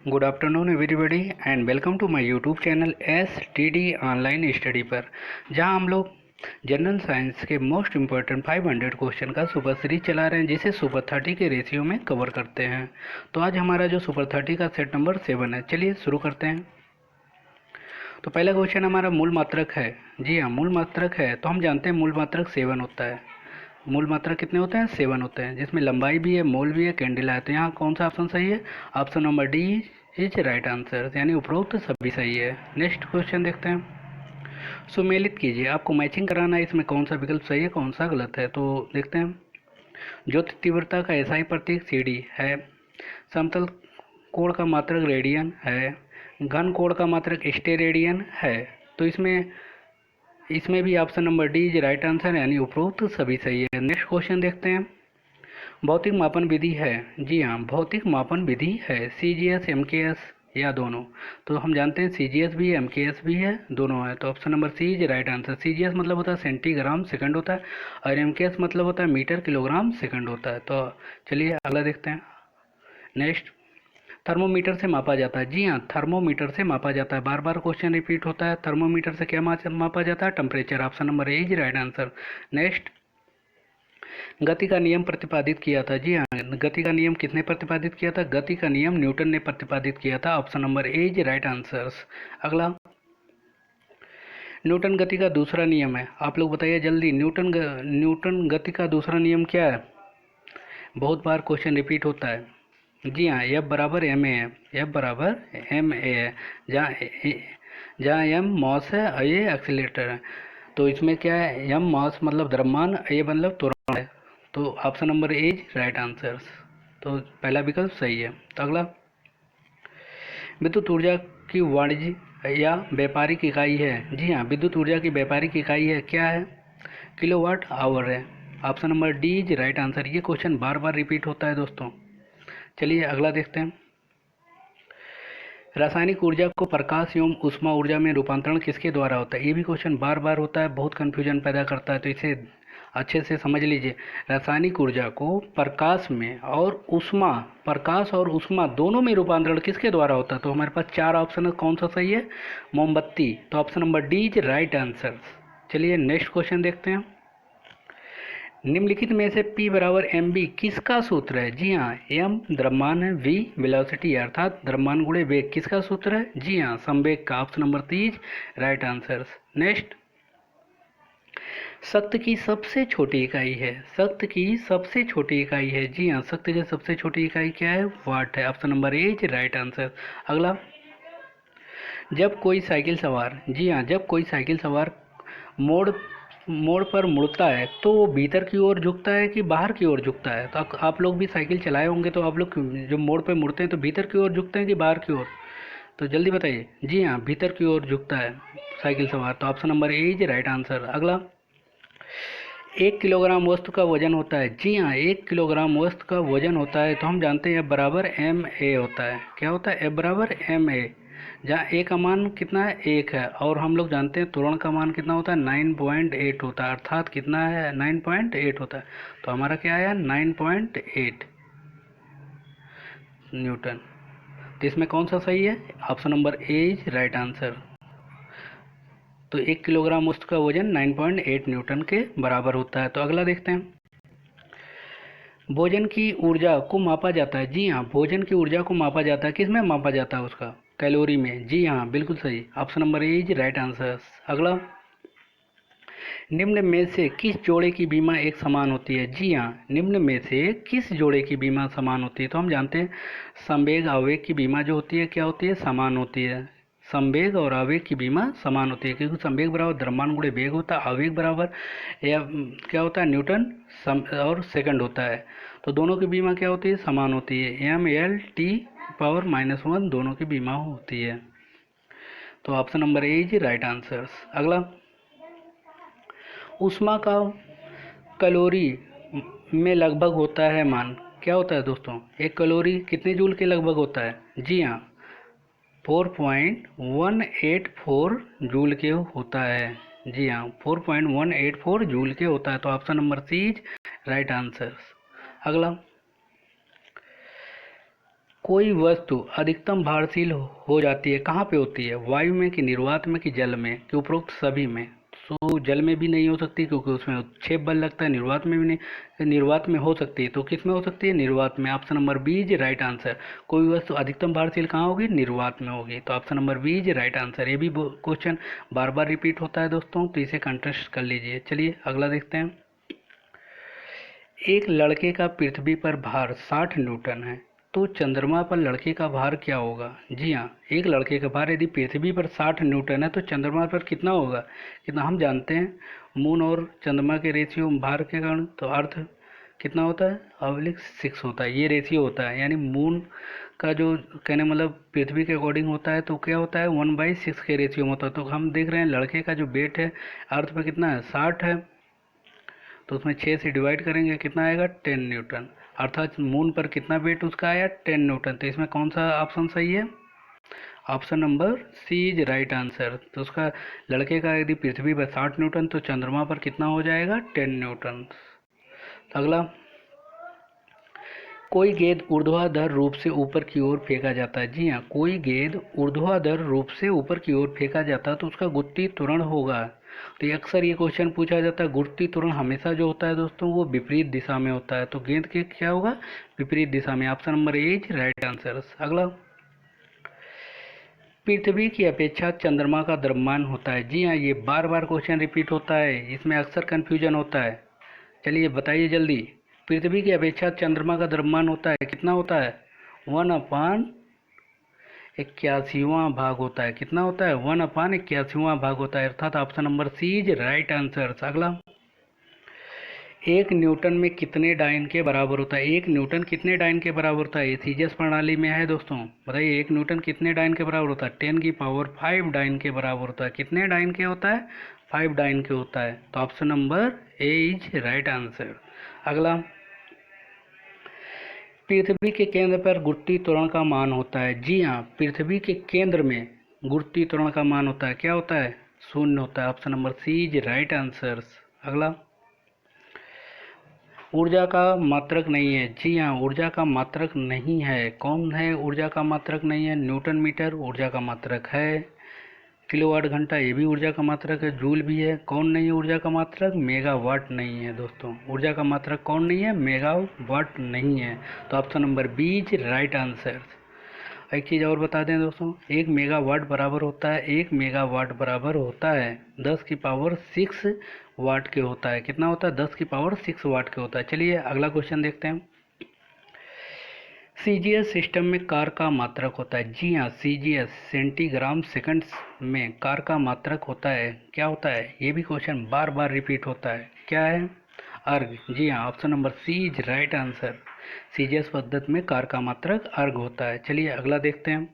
Good afternoon everybody and welcome to my YouTube channel STD online study पर, जहां हम लोग जनरल साइंस के मोस्ट इम्पॉर्टेंट 500 क्वेश्चन का सुपर सीरीज चला रहे हैं, जिसे सुपर 30 के रेशियो में कवर करते हैं। तो आज हमारा जो सुपर 30 का सेट नंबर 7 है। चलिए शुरू करते हैं। तो पहला क्वेश्चन हमारा मूल मात्रक है। जी हाँ, मूल मात्रक है। तो हम जानते हैं मूल मात्रक 7 होता है। मूल मात्रक कितने होते हैं? 7 होते हैं, जिसमें लंबाई भी है, मोल भी है, कैंडिला है। तो यहाँ कौन सा ऑप्शन सही है? Option number D is right answer, यानी उपरोक्त सभी सही है। नेक्स्ट क्वेश्चन देखते हैं। सुमेलित कीजिए, आपको मैचिंग कराना है, इसमें कौन सा विकल्प सही है, कौन सा गलत है। तो देखते हैं। ज्योति तीव्रता का एसआई प्रतीक CD है। समतल कोण का मात्रक रेडियन है। घन कोण का मात्रक स्टेरेडियन है। तो इसमें इसमें भी option number D is right answer, यानी उपरोक्त सभी सही है। नेक्स्ट क्वेश्चन देखते हैं। भौतिक मापन विधि है। जी हाँ, भौतिक मापन विधि है। CGS MKS या दोनों। तो हम जानते हैं CGS भी है, MKS भी है, दोनों है। तो option number C is right answer. CGS मतलब होता है सेंटीग्राम सेकंड होता है, और MKS मतलब होता है मीटर किलोग्राम सेकंड होता है। तो चलिए अगला देखते हैं। नेक्स्ट, थर्मोमीटर से मापा जाता है। जी हाँ, थर्मोमीटर से मापा जाता है। बार बार क्वेश्चन रिपीट होता है। थर्मोमीटर से क्या मापा जाता है? Temperature. Option number a is right answer. Next, गति का नियम प्रतिपादित किया था। जी हाँ, गति का नियम किसने प्रतिपादित किया था? गति का नियम न्यूटन ने प्रतिपादित किया था। Option number a is right answers. अगला, न्यूटन गति का दूसरा नियम है। आप लोग बताइए जल्दी, न्यूटन गति का दूसरा नियम क्या है? बहुत बार क्वेश्चन रिपीट होता है। जी हाँ, F बराबर एम ए है। F बराबर एम ए है, जहाँ एम मॉस है और ये एक्सीलेटर है। तो इसमें क्या है? एम मॉस मतलब द्रव्यमान, ए मतलब त्वरण है। तो option number a is right answer. तो पहला विकल्प सही है। तो अगला, विद्युत ऊर्जा की वाणिज्य या व्यापारिक इकाई है। जी हाँ, विद्युत ऊर्जा की व्यापारिक इकाई है, क्या है? किलोवाट आवर है। Option number D is right answer. ये क्वेश्चन बार बार रिपीट होता है दोस्तों। चलिए अगला देखते हैं। रासायनिक ऊर्जा को प्रकाश एवं ऊष्मा ऊर्जा में रूपांतरण किसके द्वारा होता है? ये भी क्वेश्चन बार बार होता है, बहुत कन्फ्यूजन पैदा करता है, तो इसे अच्छे से समझ लीजिए। रासायनिक ऊर्जा को प्रकाश और ऊष्मा दोनों में रूपांतरण किसके द्वारा होता है? तो हमारे पास 4 ऑप्शन है, कौन सा सही है? मोमबत्ती। तो option number D is right answer. चलिए नेक्स्ट क्वेश्चन देखते हैं। निम्नलिखित में से P बराबर mv किसका सूत्र है? जी हाँ, m द्रव्यमान है, v वेलोसिटी है, अर्थात द्रव्यमान गुणे वेग। किसका सूत्र है? जी हाँ, संवेग का। Option number 30 right answer. Next, शक्ति की सबसे छोटी इकाई है। शक्ति की सबसे छोटी इकाई है। जी हाँ, शक्ति की सबसे छोटी इकाई क्या है? वाट है। Option number a is right answer. अगला, जब कोई साइकिल सवार, जी हाँ, जब कोई साइकिल सवार मोड़ मोड़ पर मुड़ता है तो वो भीतर की ओर झुकता है कि बाहर की ओर झुकता है? तो आप लोग भी साइकिल चलाए होंगे, तो आप लोग जब मोड़ पे मुड़ते हैं तो भीतर की ओर झुकते हैं कि बाहर की ओर? तो जल्दी बताइए। जी हाँ, भीतर की ओर झुकता है साइकिल सवार। तो option number a is right answer. अगला, 1 किलोग्राम वस्तु का वजन होता है। जी हाँ, 1 किलोग्राम वस्तु का वजन होता है। तो हम जानते हैं F बराबर एम ए होता है। क्या होता है? F बराबर एम ए, जहाँ ए का मान कितना है? 1 है। और हम लोग जानते हैं त्वरण का मान कितना होता है? 9.8 होता है, अर्थात कितना है? 9.8 होता है। तो हमारा क्या आया? 9.8 न्यूटन। तो इसमें कौन सा सही है? Option number a is right answer. तो 1 किलोग्राम वस्तु का वजन 9.8 न्यूटन के बराबर होता है। तो अगला देखते हैं। भोजन की ऊर्जा को मापा जाता है। जी हाँ, भोजन की ऊर्जा को मापा जाता है। किस में मापा जाता है? उसका कैलोरी में। जी हाँ, बिल्कुल सही। Option number a is right answer. अगला, निम्न में से किस जोड़े की बीमा एक समान होती है? जी हाँ, निम्न में से किस जोड़े की बीमा समान होती है? तो हम जानते हैं संवेग आवेग की बीमा जो होती है क्या होती है? समान होती है। संवेग और आवेग की बीमा समान होती है, क्योंकि संवेग बराबर द्रव्यमान गुणे वेग होता है, आवेग बराबर या क्या होता है? न्यूटन और सेकंड होता है। तो दोनों की बीमा क्या होती है? समान होती है। mL/-1 दोनों की बीमा होती है। तो option number a is right answer. अगला, ऊष्मा का कैलोरी में लगभग होता है मान, क्या होता है दोस्तों? एक कैलोरी कितने जूल के लगभग होता है? जी हाँ, 4.184 जूल के होता है। जी हाँ, 4.184 जूल के होता है। तो option number C is right answer. अगला, कोई वस्तु अधिकतम भारशील हो जाती है, कहाँ पे होती है? वायु में कि निर्वात में कि जल में कि उपरोक्त सभी में? तो जल में भी नहीं हो सकती क्योंकि उसमें उत्क्षेप बल लगता है। निर्वात में भी नहीं, निर्वात में हो सकती है तो किस में हो सकती है? निर्वात में। Option number B is right answer. कोई वस्तु अधिकतम भारशील कहाँ होगी? निर्वात में होगी। तो option number B is right answer. ये भी क्वेश्चन बार बार रिपीट होता है दोस्तों, तो इसे कंटेस्ट कर लीजिए। चलिए अगला देखते हैं। एक लड़के का पृथ्वी पर भार 60 न्यूटन है, तो चंद्रमा पर लड़के का भार क्या होगा? जी हाँ, एक लड़के का भार यदि पृथ्वी पर 60 न्यूटन है तो चंद्रमा पर कितना होगा? कितना हम जानते हैं, मून और चंद्रमा के रेशियो भार के कारण तो अर्थ कितना होता है? अवलिक 6 होता है। ये रेशियो होता है, यानी मून का जो कहने मतलब पृथ्वी के अकॉर्डिंग होता है तो क्या होता है? 1/6 के रेशियो में होता है। तो हम देख रहे हैं लड़के का जो वेट है अर्थ पर कितना है? 60 है, तो उसमें 6 से डिवाइड करेंगे कितना आएगा? 10 न्यूटन। अर्थात मून पर कितना वेट उसका आया? 10 न्यूटन। तो इसमें कौन सा ऑप्शन सही है? Option number C is right answer. तो उसका लड़के का यदि पृथ्वी पर 60 न्यूटन तो चंद्रमा पर कितना हो जाएगा? 10 न्यूटन। अगला, कोई गेंद ऊर्ध्वाधर रूप से ऊपर की ओर फेंका जाता है। जी हाँ, कोई गेंद ऊर्ध्वाधर रूप से ऊपर की ओर फेंका जाता है तो उसका गुत्ती त्वरण होगा। तो ये अक्सर ये क्वेश्चन पूछा जाता है। गुत्ती त्वरण हमेशा जो होता है दोस्तों वो विपरीत दिशा में होता है, तो गेंद के क्या होगा? विपरीत दिशा में। Option number a is right answer. अगला, पृथ्वी की अपेक्षा चंद्रमा का द्रव्यमान होता है। जी हाँ, ये बार बार क्वेश्चन रिपीट होता है, इसमें अक्सर कन्फ्यूजन होता है। चलिए बताइए जल्दी। पृथ्वी की अपेक्षा चंद्रमा का द्रव्यमान होता है, कितना होता है? 1/81वां भाग होता है। कितना होता है? 1/81वां भाग होता है, अर्थात option number C is right answer. अगला, एक न्यूटन में कितने डाइन के बराबर होता है? एक न्यूटन कितने डाइन के बराबर होता है? ये सीजीएस प्रणाली में है दोस्तों। बताइए एक न्यूटन कितने डाइन के बराबर होता है? 10⁵ डाइन के बराबर होता है। कितने डाइन के होता है? 5 डाइन के होता है। तो option number a is right answer. अगला, पृथ्वी के केंद्र पर गुरुत्वीय त्वरण का मान होता है। जी हाँ, पृथ्वी के केंद्र में गुरुत्वीय त्वरण का मान होता है, क्या होता है? 0 होता है। Option number C is right answer. अगला, ऊर्जा का मात्रक नहीं है। जी हाँ, ऊर्जा का मात्रक नहीं है। कौन है ऊर्जा का मात्रक नहीं है? न्यूटन मीटर ऊर्जा का मात्रक है। किलोवाट घंटा ये भी ऊर्जा का मात्रक है। जूल भी है। कौन नहीं है ऊर्जा का मात्रक? मेगावाट नहीं है दोस्तों। ऊर्जा का मात्रक कौन नहीं है? मेगावाट नहीं है। तो option number B is right answer. एक चीज़ और बता दें दोस्तों, 1 मेगावाट बराबर होता है, 1 मेगावाट बराबर होता है 10⁶ वाट के होता है। कितना होता है? 10⁶ वाट के होता है। चलिए अगला क्वेश्चन देखते हैं। सीजीएस सिस्टम में कार का मात्रक होता है। जी हाँ, सीजीएस सेंटीग्राम सेकंड्स में कार का मात्रक होता है। क्या होता है? ये भी क्वेश्चन बार बार रिपीट होता है। क्या है? अर्ग। जी हाँ, option number C is right answer. CGS पद्धति में कार का मात्रक अर्ग होता है। चलिए अगला देखते हैं।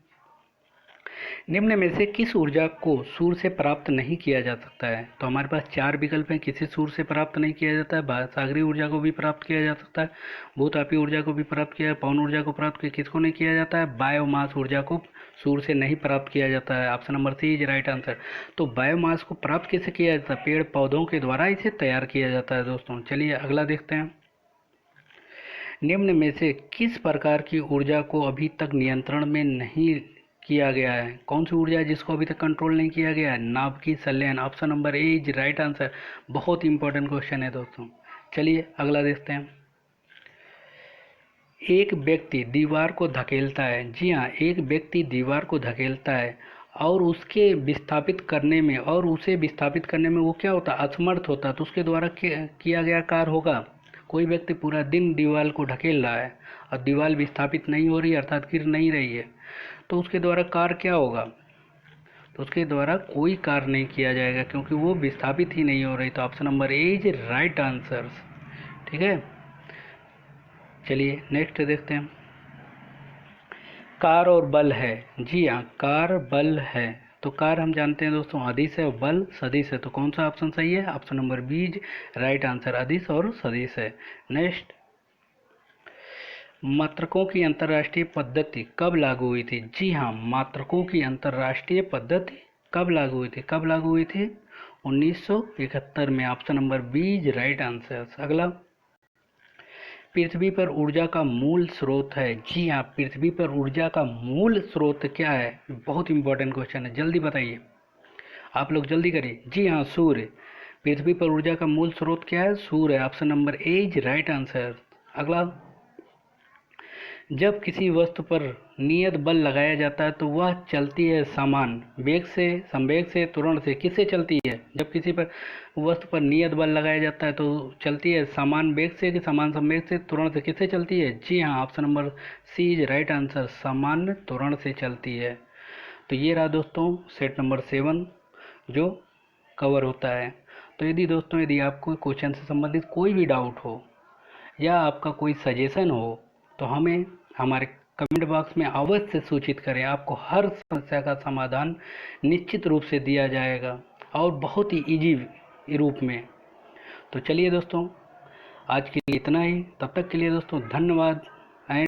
निम्न में से किस ऊर्जा को सूर्य से प्राप्त नहीं किया जा सकता है? तो हमारे पास 4 विकल्प हैं। किसी सूर्य से प्राप्त नहीं किया जाता है, सागरीय ऊर्जा को भी प्राप्त किया जा सकता है, भूतापीय ऊर्जा को भी प्राप्त किया, पवन ऊर्जा को प्राप्त किया, किसको नहीं किया जाता है? बायोमास ऊर्जा को सूर्य से नहीं प्राप्त किया जाता है। Option number C is right answer. तो बायोमास को प्राप्त कैसे किया जाता है? पेड़ पौधों के द्वारा इसे तैयार किया जाता है दोस्तों। चलिए अगला देखते हैं। निम्न में से किस प्रकार की ऊर्जा को अभी तक नियंत्रण में नहीं किया गया है? कौन सी ऊर्जा है जिसको अभी तक कंट्रोल नहीं किया गया है? नाभिकीय संलयन। Option number a is right answer. बहुत इंपॉर्टेंट क्वेश्चन है दोस्तों। चलिए अगला देखते हैं। एक व्यक्ति दीवार को धकेलता है। जी हाँ, एक व्यक्ति दीवार को धकेलता है और उसे विस्थापित करने में वो क्या होता है? असमर्थ होता है। तो उसके द्वारा किया गया कार्य होगा। कोई व्यक्ति पूरा दिन दीवार को ढकेल रहा है और दीवार विस्थापित नहीं हो रही है, अर्थात गिर नहीं रही है, तो उसके द्वारा कार्य क्या होगा? तो उसके द्वारा कोई कार्य नहीं किया जाएगा क्योंकि वो विस्थापित ही नहीं हो रही। तो option number a is right answer. ठीक है, चलिए नेक्स्ट देखते हैं। कार और बल है। जी हाँ, कार बल है। तो कार हम जानते हैं दोस्तों अदिश है और बल सदिश है। तो कौन सा ऑप्शन सही है? Option number B is right answer. अदिश और सदिश है। नेक्स्ट, मात्रकों की अंतर्राष्ट्रीय पद्धति कब लागू हुई थी? जी हाँ, मात्रकों की अंतर्राष्ट्रीय पद्धति कब लागू हुई थी? कब लागू हुई थी? 1971 में। Option number B is right answer. अगला, पृथ्वी पर ऊर्जा का मूल स्रोत है? जी हाँ, पृथ्वी पर ऊर्जा का मूल स्रोत क्या है? बहुत इंपॉर्टेंट क्वेश्चन है, जल्दी बताइए, आप लोग जल्दी करिए। जी हाँ, सूर्य। पृथ्वी पर ऊर्जा का मूल स्रोत क्या है? सूर्य। Option number a is right answer. अगला, जब किसी वस्तु पर नियत बल लगाया जाता है तो वह चलती है समान वेग से, संवेग से, त्वरण से? किससे चलती है? जब किसी पर वस्तु पर नियत बल लगाया जाता है तो चलती है समान वेग से कि समान संवेग से, त्वरण से? किससे चलती है? जी हाँ, option number C is right answer, सामान्य त्वरण से चलती है। तो ये रहा दोस्तों सेट नंबर 7 जो कवर होता है। तो यदि दोस्तों, यदि आपको क्वेश्चन से संबंधित कोई भी डाउट हो या आपका कोई सजेशन हो तो हमें हमारे कमेंट बॉक्स में अवश्य सूचित करें। आपको हर समस्या का समाधान निश्चित रूप से दिया जाएगा और बहुत ही इजी रूप में। तो चलिए दोस्तों, आज के लिए इतना ही। तब तक के लिए दोस्तों धन्यवाद।